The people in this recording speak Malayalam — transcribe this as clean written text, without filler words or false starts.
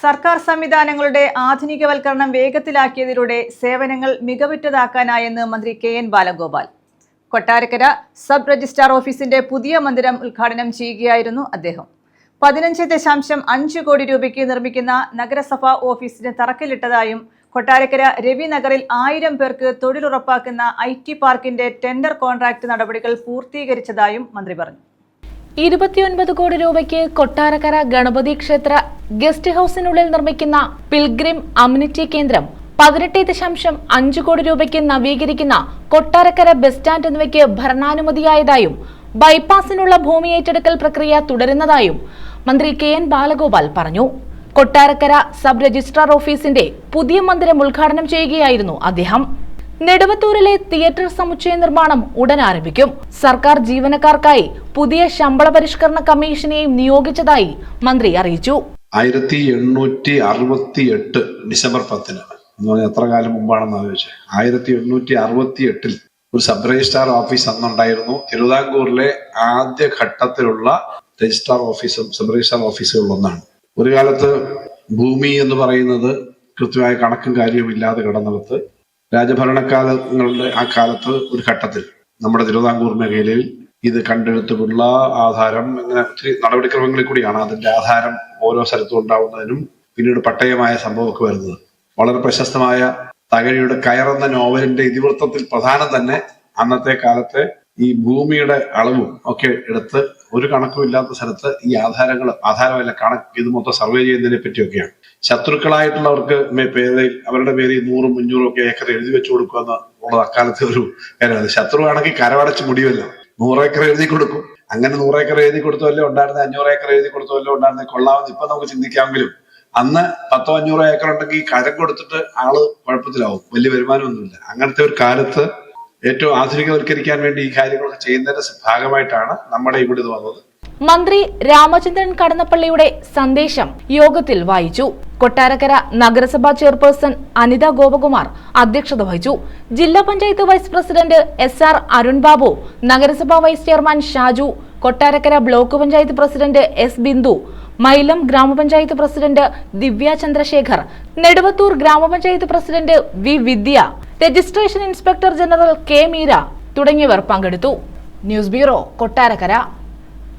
സർക്കാർ സംവിധാനങ്ങളുടെ ആധുനികവൽക്കരണം വേഗത്തിലാക്കിയതിലൂടെ സേവനങ്ങൾ മികവുറ്റതാക്കാനായെന്ന് മന്ത്രി K N. Balagopal. Kottarakkara sub registrar ഓഫീസിന്റെ പുതിയ മന്ദിരം ഉദ്ഘാടനം ചെയ്യുകയായിരുന്നു അദ്ദേഹം. 15.5 കോടി രൂപയ്ക്ക് നിർമ്മിക്കുന്ന നഗരസഭാ ഓഫീസിന് തറക്കല്ലിട്ടതായും കൊട്ടാരക്കര രവി നഗറിൽ 1000 പേർക്ക് തൊഴിലുറപ്പാക്കുന്ന IT പാർക്കിന്റെ ടെൻഡർ കോൺട്രാക്ട് നടപടികൾ പൂർത്തീകരിച്ചതായും മന്ത്രി പറഞ്ഞു. 29 കോടി രൂപയ്ക്ക് കൊട്ടാരക്കര ഗണപതി ക്ഷേത്ര ഗസ്റ്റ് ഹൌസിനുള്ളിൽ നിർമ്മിക്കുന്ന പിൽഗ്രിം അമ്യൂണിറ്റി കേന്ദ്രം, 18.5 കോടി രൂപയ്ക്ക് നവീകരിക്കുന്ന കൊട്ടാരക്കര ബസ് സ്റ്റാൻഡ് എന്നിവയ്ക്ക് ഭരണാനുമതിയായതായും ബൈപ്പാസിനുള്ള ഭൂമി ഏറ്റെടുക്കൽ പ്രക്രിയ തുടരുന്നതായും മന്ത്രി കെ.എൻ. ബാലഗോപാൽ പറഞ്ഞു. കൊട്ടാരക്കര സബ് രജിസ്ട്രാർ ഓഫീസിന്റെ പുതിയ മന്ദിരം ഉദ്ഘാടനം ചെയ്യുകയായിരുന്നു അദ്ദേഹം. നെടുവത്തൂരിലെ തിയേറ്റർ സമുച്ചയ നിർമ്മാണം ഉടൻ ആരംഭിക്കും. സർക്കാർ ജീവനക്കാർക്കായി പുതിയ ശമ്പള പരിഷ്കരണ കമ്മീഷനെയും നിയോഗിച്ചതായി മന്ത്രി അറിയിച്ചു. 1868 ഡിസംബർ 10 എന്ന് പറഞ്ഞാൽ എത്ര കാലം മുമ്പാണെന്ന് ആലോചിച്ചത്. 1868 ഒരു സബ് രജിസ്ട്രാർ ഓഫീസ് അന്നുണ്ടായിരുന്നു. തിരുവിതാംകൂറിലെ ആദ്യ ഘട്ടത്തിലുള്ള രജിസ്ട്രാർ ഓഫീസും സബ് രജിസ്ട്രാർ ഓഫീസുകളിൽ ഒന്നാണ്. ഒരു കാലത്ത് ഭൂമി എന്ന് പറയുന്നത് കൃത്യമായ കണക്കും കാര്യവും ഇല്ലാതെ കിടന്നിടത്ത് രാജഭരണകാലങ്ങളുടെ ആ കാലത്ത് ഒരു ഘട്ടത്തിൽ നമ്മുടെ തിരുവിതാംകൂർ മേഖലയിൽ ഇത് കണ്ടെടുത്തുള്ള ആധാരം, ഇങ്ങനെ ഒത്തിരി നടപടിക്രമങ്ങളിൽ കൂടിയാണ് അതിന്റെ ആധാരം ഓരോ സ്ഥലത്തും ഉണ്ടാവുന്നതിനും പിന്നീട് പട്ടയമായ സംഭവമൊക്കെ വരുന്നത്. വളരെ പ്രശസ്തമായ തകഴിയുടെ കയറെന്ന നോവലിന്റെ ഇതിവൃത്തത്തിൽ പ്രധാനം തന്നെ അന്നത്തെ കാലത്തെ ഈ ഭൂമിയുടെ അളവും ഒക്കെ എടുത്ത് ഒരു കണക്കും ഇല്ലാത്ത സ്ഥലത്ത് ഈ ആധാരമല്ല കണക്ക് ഇത് മൊത്തം സർവേ ചെയ്യുന്നതിനെ പറ്റിയൊക്കെയാണ്. ശത്രുക്കളായിട്ടുള്ളവർക്ക് അവരുടെ പേരിൽ 100, 300 ഒക്കെ ഏക്കർ എഴുതി വെച്ചു കൊടുക്കുക എന്നുള്ളത് അക്കാലത്തെ ഒരു കാര്യമാണ്. ശത്രുവാണെങ്കിൽ കരവടച്ച് മുടിയല്ല, 100 ഏക്കർ എഴുതി കൊടുക്കും. അങ്ങനെ 100 ഏക്കർ എഴുതി കൊടുത്തല്ലേ ഉണ്ടായിരുന്നത്, 500 ഏക്കർ എഴുതി കൊടുത്തല്ലേ ഉണ്ടായിരുന്നത്, കൊള്ളാമെന്ന് ഇപ്പൊ നമുക്ക് ചിന്തിക്കാമെങ്കിലും അന്ന് 100-500 ഏക്കർ ഉണ്ടെങ്കിൽ കരം കൊടുത്തിട്ട് ആള് കുഴപ്പത്തിലാവും, വലിയ വരുമാനമൊന്നുമില്ല. അങ്ങനത്തെ ഒരു കാലത്ത് ഏറ്റവും ആധുനികവൽക്കരിക്കാൻ വേണ്ടി ഈ കാര്യങ്ങളൊക്കെ ചെയ്യുന്നതിന്റെ ഭാഗമായിട്ടാണ് നമ്മുടെ ഇവിടെ ഇത് വന്നത്. മന്ത്രി രാമചന്ദ്രൻ കടന്നപ്പള്ളിയുടെ സന്ദേശം യോഗത്തിൽ വായിച്ചു. കൊട്ടാരക്കര നഗരസഭാ ചെയർപേഴ്സൺ അനിത ഗോപകുമാർ അധ്യക്ഷത വഹിച്ചു. ജില്ലാ panchayat vice president SR Arun Babu, നഗരസഭാ vice chairman Shaju, Kottarakkara block panchayat president S Bindu, Mylam ഗ്രാമപഞ്ചായത്ത് പ്രസിഡന്റ് ദിവ്യ ചന്ദ്രശേഖർ, നെടുവത്തൂർ ഗ്രാമപഞ്ചായത്ത് president V Vidya, registration inspector general K Meera തുടങ്ങിയവർ പങ്കെടുത്തു. News bureau, Kottarakkara.